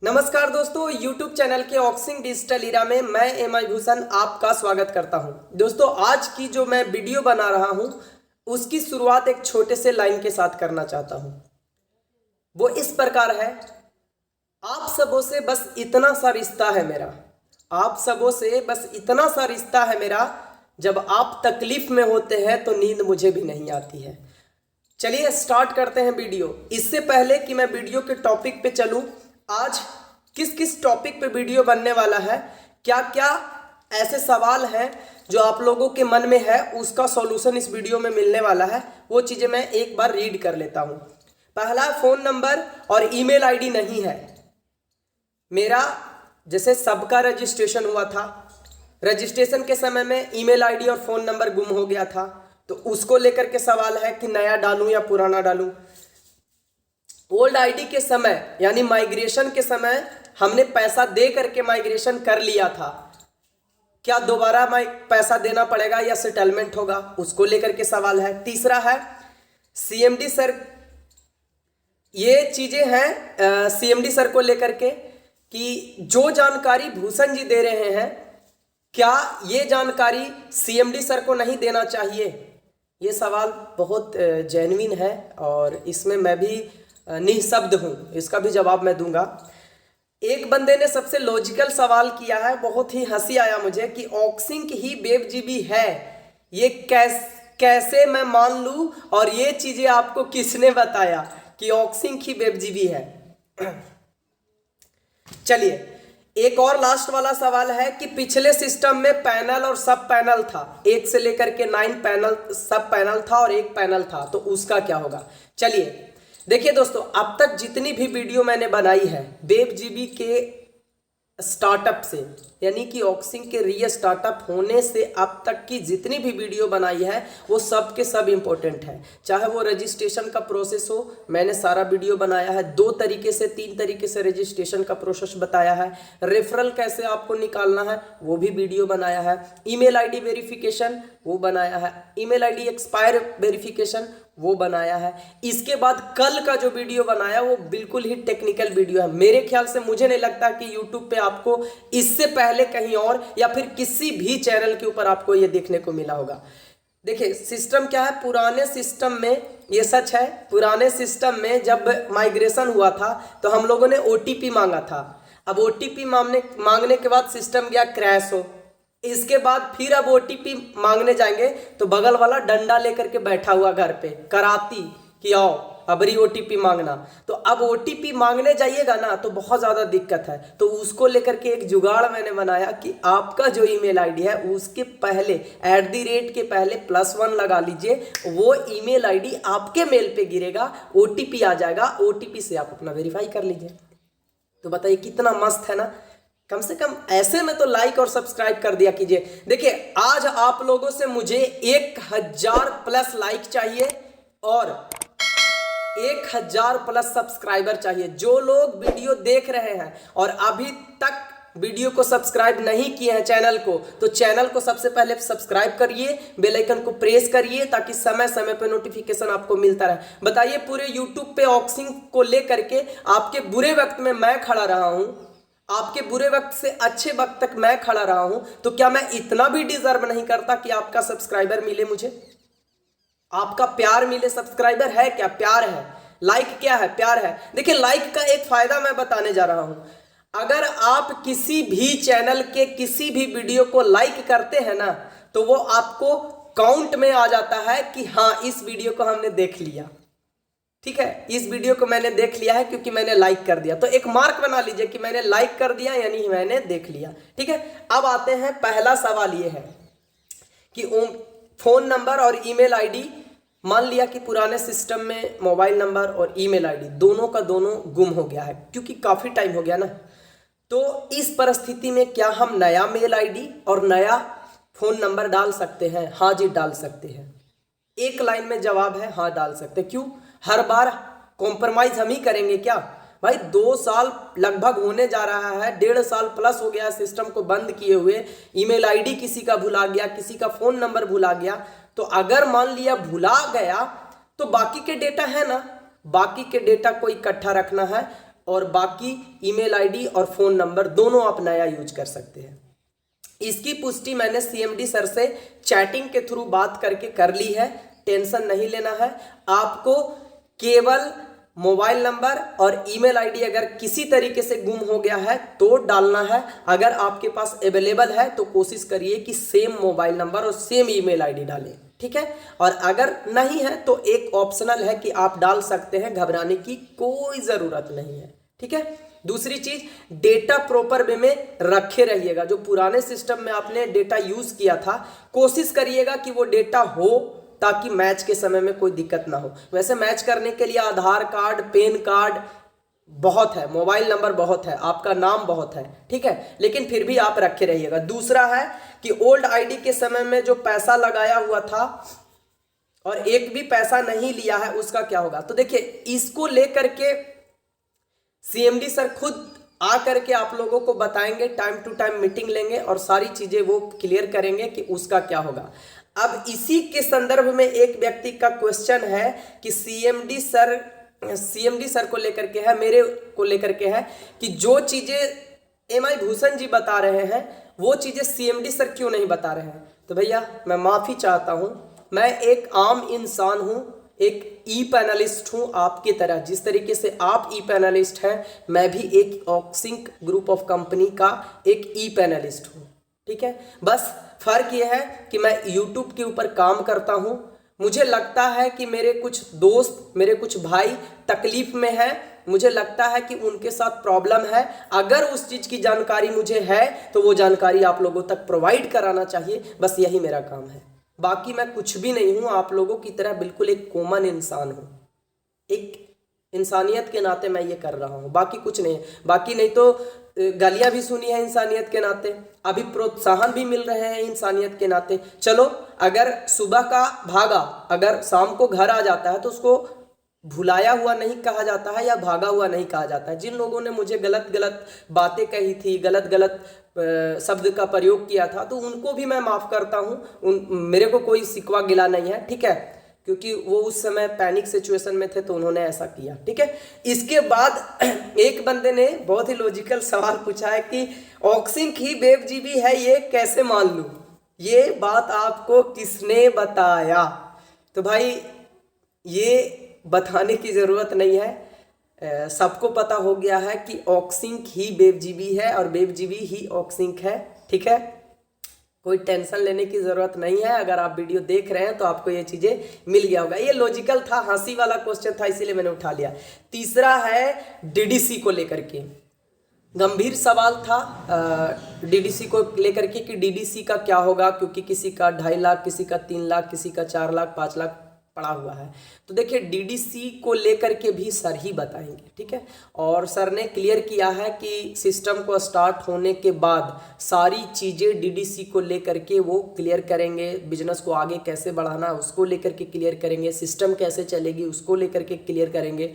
नमस्कार दोस्तों, YouTube channel के ऑक्सिंग डिजिटल इरा में मैं एमआई भूषण आपका स्वागत करता हूं। दोस्तों, आज की जो मैं वीडियो बना रहा हूं उसकी शुरुआत एक छोटे से लाइन के साथ करना चाहता हूं। वो इस प्रकार है, आप सबों से बस इतना सा रिश्ता है मेरा, आप सबों से बस इतना सा रिश्ता है मेरा, जब आप तकलीफ में होते हैं तो नींद मुझे भी नहीं आती है। चलिए स्टार्ट करते हैं वीडियो। इससे पहले कि मैं वीडियो के टॉपिक पे चलूं, आज किस किस टॉपिक पे वीडियो बनने वाला है, क्या क्या ऐसे सवाल हैं जो आप लोगों के मन में है, उसका सॉल्यूशन इस वीडियो में मिलने वाला है। वो चीज़ें मैं एक बार रीड कर लेता हूँ। पहला, फ़ोन नंबर और ईमेल आईडी नहीं है मेरा। जैसे सबका रजिस्ट्रेशन हुआ था, रजिस्ट्रेशन के समय में ईमेल आईडी और फ़ोन नंबर गुम हो गया था, तो उसको लेकर के सवाल है कि नया डालूं या पुराना डालूं। ओल्ड आईडी के समय यानी माइग्रेशन के समय हमने पैसा दे करके माइग्रेशन कर लिया था, क्या दोबारा पैसा देना पड़ेगा या सेटलमेंट होगा, उसको लेकर के सवाल है। तीसरा है सीएमडी सर, ये चीज़ें हैं सीएमडी सर को लेकर के कि जो जानकारी भूषण जी दे रहे हैं, क्या ये जानकारी सीएमडी सर को नहीं देना चाहिए। ये सवाल बहुत जेन्युइन है और इसमें मैं भी निःशब्द हूँ, इसका भी जवाब मैं दूंगा। एक बंदे ने सबसे लॉजिकल सवाल किया है, बहुत ही हंसी आया मुझे, कि ऑक्सिंग ही वेब जीबी है, ये कैसे मैं मान लूँ, और ये चीज़ें आपको किसने बताया कि ऑक्सिंग ही वेब जीबी है। चलिए, एक और लास्ट वाला सवाल है कि पिछले सिस्टम में पैनल और सब पैनल था, 1 से लेकर के 9 पैनल सब पैनल था और एक पैनल था, तो उसका क्या होगा। चलिए देखिए दोस्तों, अब तक जितनी भी वीडियो मैंने बनाई है वेब जीबी के स्टार्टअप से, यानी कि ऑक्सिंग के री स्टार्टअप होने से अब तक की जितनी भी वीडियो बनाई है वो सब के सब इम्पोर्टेंट है। चाहे वो रजिस्ट्रेशन का प्रोसेस हो, मैंने सारा वीडियो बनाया है, 2 तरीके से 3 तरीके से रजिस्ट्रेशन का प्रोसेस बताया है। रेफरल कैसे आपको निकालना है वो भी वीडियो बनाया है। ईमेल आईडी वेरिफिकेशन वो बनाया है, ईमेल आईडी एक्सपायर वेरिफिकेशन वो बनाया है। इसके बाद कल का जो वीडियो बनाया वो बिल्कुल ही टेक्निकल वीडियो है। मेरे ख्याल से मुझे नहीं लगता कि यूट्यूब पे आपको इससे पहले कहीं और या फिर किसी भी चैनल के ऊपर आपको ये देखने को मिला होगा। देखिए सिस्टम क्या है, पुराने सिस्टम में, ये सच है, पुराने सिस्टम में जब माइग्रेशन हुआ था तो हम लोगों ने ओटीपी मांगा था। अब ओटीपी मांगने के बाद सिस्टम गया क्रैश हो, इसके बाद फिर अब ओटीपी मांगने जाएंगे तो बगल वाला डंडा लेकर के बैठा हुआ घर पे कराती कि आओ अबरी ओटीपी मांगना। तो अब ओटीपी मांगने जाइएगा ना तो बहुत ज़्यादा दिक्कत है, तो उसको लेकर के एक जुगाड़ मैंने बनाया कि आपका जो ईमेल आईडी है उसके पहले @ के पहले +1 लगा लीजिए, वो ईमेल आईडी आपके मेल पे गिरेगा, ओटीपी आ जाएगा, ओटीपी से आप अपना वेरीफाई कर लीजिए। तो बताइए कितना मस्त है ना। कम से कम ऐसे में तो लाइक और सब्सक्राइब कर दिया कीजिए। देखिए आज आप लोगों से मुझे 1000+ लाइक चाहिए और 1000+ सब्सक्राइबर चाहिए। जो लोग वीडियो देख रहे हैं और अभी तक वीडियो को सब्सक्राइब नहीं किए हैं चैनल को, तो चैनल को सबसे पहले सब्सक्राइब करिए, बेल आइकन को प्रेस करिए ताकि समय समय पे नोटिफिकेशन आपको मिलता रहे। बताइए पूरे यूट्यूब पे ऑक्सिंग को लेकर के आपके बुरे वक्त में मैं खड़ा रहा हूं, आपके बुरे वक्त से अच्छे वक्त तक मैं खड़ा रहा हूं, तो क्या मैं इतना भी डिजर्व नहीं करता कि आपका सब्सक्राइबर मिले, मुझे आपका प्यार मिले। सब्सक्राइबर है क्या, प्यार है। लाइक क्या है, प्यार है। देखिए लाइक का एक फायदा मैं बताने जा रहा हूं। अगर आप किसी भी चैनल के किसी भी वीडियो को लाइक करते हैं ना, तो वो आपको काउंट में आ जाता है कि हाँ इस वीडियो को हमने देख लिया, ठीक है, इस वीडियो को मैंने देख लिया है क्योंकि मैंने लाइक कर दिया। तो एक मार्क बना लीजिए कि मैंने लाइक कर दिया यानी मैंने देख लिया, ठीक है। अब आते हैं, पहला सवाल ये है कि फोन नंबर और ईमेल आईडी, मान लिया कि पुराने सिस्टम में मोबाइल नंबर और ईमेल आईडी दोनों का दोनों गुम हो गया है क्योंकि काफ़ी टाइम हो गया ना। तो इस परिस्थिति में क्या हम नया मेल आईडी और नया फ़ोन नंबर डाल सकते हैं? हाँ जी डाल सकते हैं। एक लाइन में जवाब है हाँ डाल सकते हैं। क्यों? हर बार कॉम्प्रोमाइज़ हम ही करेंगे क्या भाई? 2 साल लगभग होने जा रहा है, 1.5 साल प्लस हो गया सिस्टम को बंद किए हुए। ईमेल आईडी किसी का भुला गया, किसी का फ़ोन नंबर भुला गया, तो अगर मान लिया भुला गया तो बाकी के डेटा है ना, बाकी के डेटा को इकट्ठा रखना है, और बाकी ईमेल आईडी और फ़ोन नंबर दोनों आप नया यूज कर सकते हैं। इसकी पुष्टि मैंने सीएमडी सर से चैटिंग के थ्रू बात करके कर ली है, टेंशन नहीं लेना है। आपको केवल मोबाइल नंबर और ईमेल आईडी अगर किसी तरीके से गुम हो गया है तो डालना है। अगर आपके पास अवेलेबल है तो कोशिश करिए कि सेम मोबाइल नंबर और सेम ईमेल आईडी डालें, ठीक है। और अगर नहीं है तो एक ऑप्शनल है कि आप डाल सकते हैं, घबराने की कोई ज़रूरत नहीं है, ठीक है। दूसरी चीज, डेटा प्रॉपर वे में रखे रहिएगा। जो पुराने सिस्टम में आपने डेटा यूज किया था, कोशिश करिएगा कि वो डेटा हो ताकि मैच के समय में कोई दिक्कत ना हो। वैसे मैच करने के लिए आधार कार्ड, पैन कार्ड बहुत है, मोबाइल नंबर बहुत है, आपका नाम बहुत है, ठीक है, लेकिन फिर भी आप रखे रहिएगा। दूसरा है कि ओल्ड आईडी के समय में जो पैसा लगाया हुआ था और एक भी पैसा नहीं लिया है, उसका क्या होगा। तो देखिए, इसको लेकर के सीएमडी सर खुद आ करके आप लोगों को बताएंगे, टाइम टू टाइम मीटिंग लेंगे और सारी चीजें वो क्लियर करेंगे कि उसका क्या होगा। अब इसी के संदर्भ में एक व्यक्ति का क्वेश्चन है कि सीएमडी सर को लेकर के है, मेरे को लेकर के है कि जो चीजें एमआई भूषण जी बता रहे हैं वो चीजें सीएमडी सर क्यों नहीं बता रहे हैं। तो भैया मैं माफी चाहता हूं, मैं एक आम इंसान हूं, एक ई पैनलिस्ट हूं आपकी तरह। जिस तरीके से आप ई पैनलिस्ट हैं, मैं भी एक ऑक्सिंक ग्रुप ऑफ कंपनी का एक ई पैनलिस्ट हूं, ठीक है। बस फर्क यह है कि मैं यूट्यूब के ऊपर काम करता हूं। मुझे लगता है कि मेरे कुछ दोस्त, मेरे कुछ भाई तकलीफ में हैं, मुझे लगता है कि उनके साथ प्रॉब्लम है। अगर उस चीज़ की जानकारी मुझे है तो वो जानकारी आप लोगों तक प्रोवाइड कराना चाहिए, बस यही मेरा काम है। बाकी मैं कुछ भी नहीं हूं, आप लोगों की तरह बिल्कुल एक कॉमन इंसान हूं। एक इंसानियत के नाते मैं ये कर रहा हूं, बाकी कुछ नहीं है। बाकी नहीं तो गालियां भी सुनी है इंसानियत के नाते, अभी प्रोत्साहन भी मिल रहे हैं इंसानियत के नाते। चलो, अगर सुबह का भागा अगर शाम को घर आ जाता है तो उसको भुलाया हुआ नहीं कहा जाता है या भागा हुआ नहीं कहा जाता है। जिन लोगों ने मुझे गलत गलत बातें कही थी, गलत गलत शब्द का प्रयोग किया था, तो उनको भी मैं माफ़ करता हूँ। मेरे को कोई शिकवा गिला नहीं है, ठीक है, क्योंकि वो उस समय पैनिक सिचुएशन में थे तो उन्होंने ऐसा किया, ठीक है। इसके बाद एक बंदे ने बहुत ही लॉजिकल सवाल पूछा है कि ऑक्सिंक ही वेबजीबी है, ये कैसे मान लूँ, ये बात आपको किसने बताया। तो भाई ये बताने की ज़रूरत नहीं है, सबको पता हो गया है कि ऑक्सिंक ही वेबजीबी है और वेबजीबी ही ऑक्सिंक है, ठीक है। कोई टेंशन लेने की ज़रूरत नहीं है। अगर आप वीडियो देख रहे हैं तो आपको ये चीज़ें मिल गया होगा। ये लॉजिकल था, हंसी वाला क्वेश्चन था, इसीलिए मैंने उठा लिया। तीसरा है डीडीसी को लेकर के, गंभीर सवाल था डीडीसी को लेकर के कि डीडीसी का क्या होगा, क्योंकि किसी का 2.5 लाख, किसी का 3 लाख, किसी का 4 लाख, 5 लाख पड़ा हुआ है। तो देखिए, डीडीसी को लेकर के भी सर ही बताएंगे, ठीक है। और सर ने क्लियर किया है कि सिस्टम को स्टार्ट होने के बाद सारी चीज़ें डीडीसी को लेकर के वो क्लियर करेंगे। बिजनेस को आगे कैसे बढ़ाना है उसको लेकर के क्लियर करेंगे, सिस्टम कैसे चलेगी उसको लेकर के क्लियर करेंगे।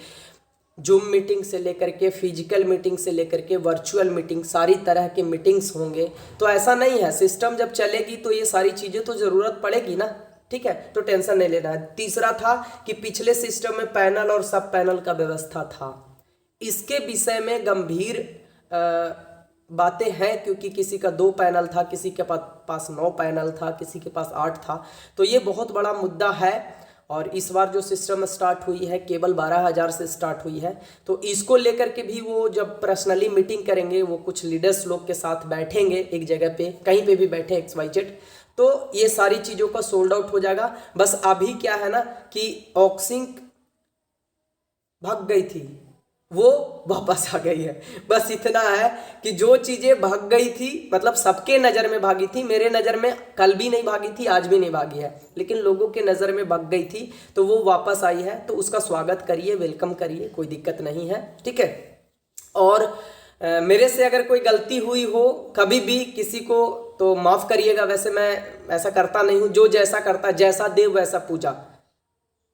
जूम मीटिंग से लेकर के फिजिकल मीटिंग से लेकर के वर्चुअल मीटिंग, सारी तरह के मीटिंग्स होंगे। तो ऐसा नहीं है, सिस्टम जब चलेगी तो ये सारी चीज़ें तो ज़रूरत पड़ेगी ना, ठीक है, तो टेंशन नहीं लेना है। तीसरा था कि पिछले सिस्टम में पैनल और सब पैनल का व्यवस्था था, इसके विषय में गंभीर बातें हैं, क्योंकि किसी का 2 पैनल था, किसी के पास 9 पैनल था, किसी के पास 8 था। तो ये बहुत बड़ा मुद्दा है। और इस बार जो सिस्टम स्टार्ट हुई है केवल 12,000 से स्टार्ट हुई है, तो इसको लेकर के भी वो जब पर्सनली मीटिंग करेंगे, वो कुछ लीडर्स लोग के साथ बैठेंगे एक जगह पे, कहीं पे भी बैठे XYZ, तो ये सारी चीज़ों का सोल्ड आउट हो जाएगा। बस अभी क्या है ना कि ऑक्सिंक भाग गई थी, वो वापस आ गई है। बस इतना है कि जो चीज़ें भाग गई थी, मतलब सबके नज़र में भागी थी, मेरे नज़र में कल भी नहीं भागी थी, आज भी नहीं भागी है, लेकिन लोगों के नज़र में भाग गई थी, तो वो वापस आई है। तो उसका स्वागत करिए, वेलकम करिए, कोई दिक्कत नहीं है, ठीक है। और मेरे से अगर कोई गलती हुई हो कभी भी किसी को, तो माफ़ करिएगा। वैसे मैं ऐसा करता नहीं हूँ, जो जैसा करता, जैसा देव वैसा पूजा,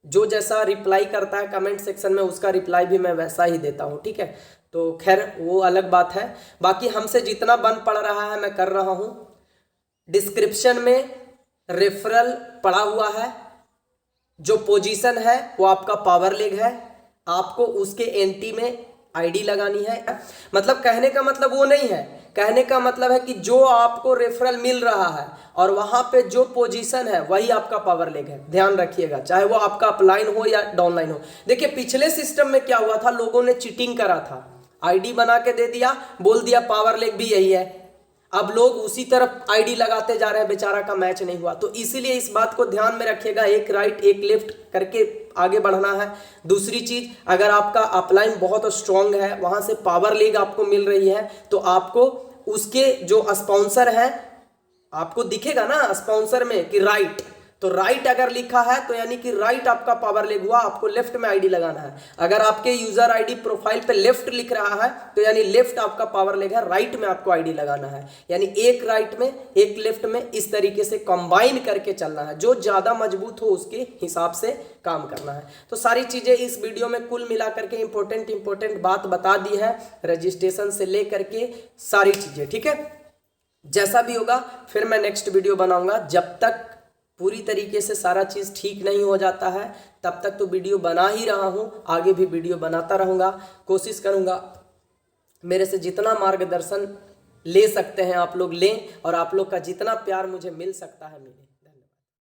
जो जैसा रिप्लाई करता है कमेंट सेक्शन में उसका रिप्लाई भी मैं वैसा ही देता हूँ, ठीक है। तो खैर वो अलग बात है। बाकी हमसे जितना बन पड़ रहा है मैं कर रहा हूँ। डिस्क्रिप्शन में रेफरल पड़ा हुआ है, जो पोजीशन है वो आपका पावर लेग है, आपको उसके एंटी में आईडी लगानी है। मतलब कहने का मतलब वो नहीं है, कहने का मतलब है कि जो आपको रेफरल मिल रहा है और वहां पे जो पोजीशन है वही आपका पावर लेग है, ध्यान रखिएगा, चाहे वो आपका अपलाइन हो या डाउनलाइन हो। देखिए पिछले सिस्टम में क्या हुआ था, लोगों ने चीटिंग करा था, आईडी बना के दे दिया, बोल दिया पावर लेग भी यही है, अब लोग उसी तरफ आईडी लगाते जा रहे हैं, बेचारा का मैच नहीं हुआ। तो इसीलिए इस बात को ध्यान में रखिएगा, एक राइट एक लेफ्ट करके आगे बढ़ना है। दूसरी चीज, अगर आपका अपलाइन बहुत स्ट्रांग है, वहां से पावर लीग आपको मिल रही है, तो आपको उसके जो स्पॉन्सर है, आपको दिखेगा ना स्पॉन्सर में कि राइट, तो राइट अगर लिखा है तो यानी कि राइट आपका पावर लेग हुआ, आपको लेफ्ट में आईडी लगाना है। अगर आपके यूजर आईडी प्रोफाइल पे लेफ्ट लिख रहा है तो यानी लेफ्ट आपका पावर लेग है, राइट में आपको आईडी लगाना है। यानी एक राइट में एक लेफ्ट में इस तरीके से कंबाइन करके चलना है, जो ज्यादा मजबूत हो उसके हिसाब से काम करना है। तो सारी चीजें इस वीडियो में कुल मिलाकर के इंपॉर्टेंट बात बता दी है, रजिस्ट्रेशन से लेकर के सारी चीजें, ठीक है। जैसा भी होगा फिर मैं नेक्स्ट वीडियो बनाऊंगा। जब तक पूरी तरीके से सारा चीज़ ठीक नहीं हो जाता है तब तक तो वीडियो बना ही रहा हूँ, आगे भी वीडियो बनाता रहूँगा। कोशिश करूँगा मेरे से जितना मार्गदर्शन ले सकते हैं आप लोग लें, और आप लोग का जितना प्यार मुझे मिल सकता है मिले।